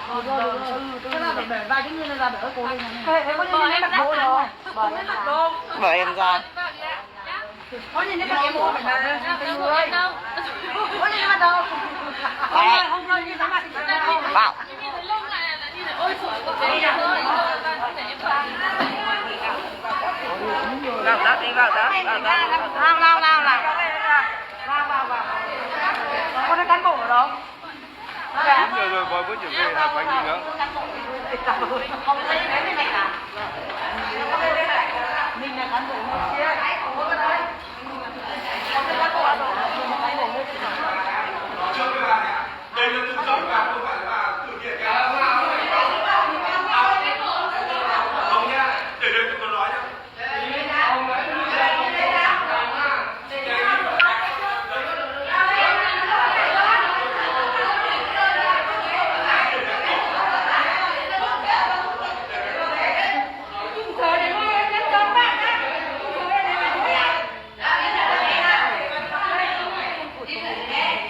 Thế là để vài cái người ra đỡ cô đi này. Thế có nhìn thấy mặt bố đâu? Vợ em ra. Có nhìn thấy mặt em bố phải là tình người. Có nhìn thấy mặt đâu? Không đâu nhìn thấy mặt thì sao? Bảo. Vào đó đi vào đó. Vào. Có thấy cán bộ ở đâu? Đúng rồi, voi bữa chuẩn bị là quanh gì nữa. Không thấy cái này cả. Mình là cán bộ kia. Đây là tự chọn và không phải là tự kiện cả. Không nha, để đây tôi nói nhá.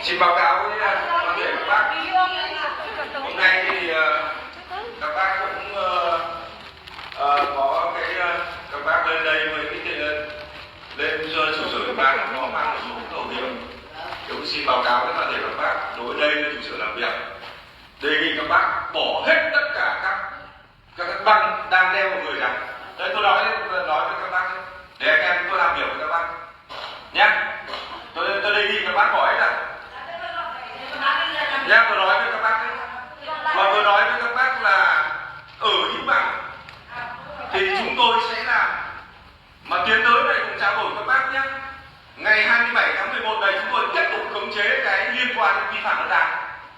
Xin báo cáo với toàn thể các bác. Hôm nay thì các bác cũng có cái các bác lên đây với cái lên trụ sở ủy ban có mang một số khẩu hiệu. Cũng xin báo cáo với toàn thể các bác đối với đây là trụ sở làm việc. Đề nghị các bác bỏ hết tất cả các băng đang đeo vào người rằng. Đấy tôi nói với các bác để anh em tôi làm việc với các bác nhé. Tôi đề nghị các bác bỏ hết ra. Nhá, tôi nói với các bác đấy. Và tôi nói với các bác là ở Hữu Bằng thì chúng tôi sẽ làm mà tiến tới này cũng trao đổi với các bác nhé. Ngày 27 tháng 11 này chúng tôi tiếp tục khống chế cái liên quan đến vi phạm đất đai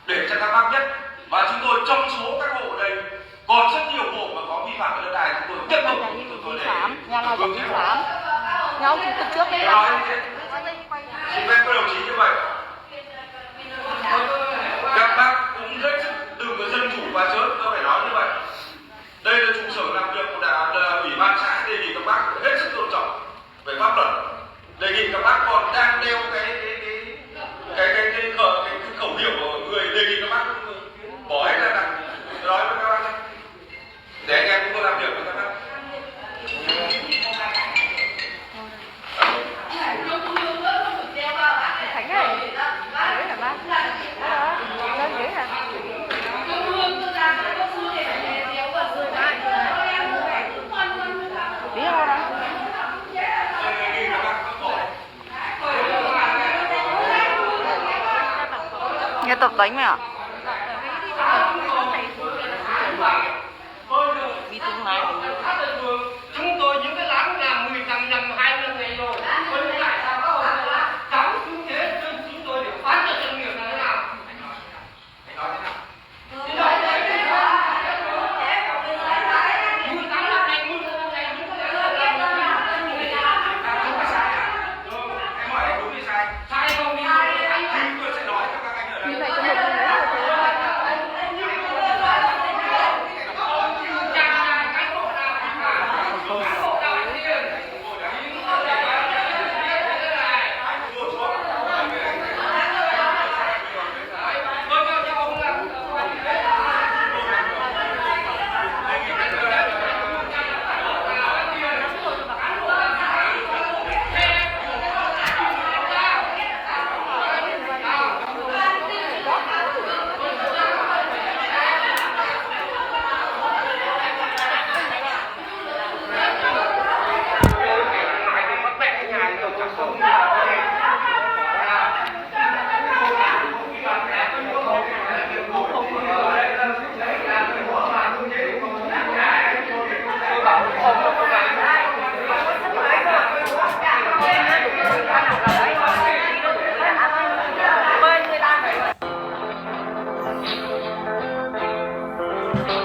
để cho các bác biết. Và chúng tôi trong số các hộ ở đây còn rất nhiều hộ mà có vi phạm về đất đai, chúng tôi tiếp tục Vi phạm, nhà nào cũng vi phạm. Nhà ông chủ tịch trước đây là xin phép các đồng chí như vậy. Các bác cũng hết sức đừng có dân chủ quá chớn, tôi phải nói như vậy. Đây là trụ sở làm việc của ủy ban xã, đề nghị các bác hết sức tôn trọng về pháp luật. Đề nghị các bác còn đang đeo cái khẩu hiệu của người, đề nghị các bác bỏ hết ra rằng nói với các bác để anh em cũng có làm việc với các bác. Thánh ơi. Đấy hả bác? Đó, lên ghế hả? Biết không đó? Nghe tập đánh mày ạ? Vì tương lai chúng tôi những cái láng làm 10 năm 20 ngày rồi, vẫn lại sao các ông là đóng chúng thế chúng tôi để phán cho doanh nghiệp là thế nào? Thank you.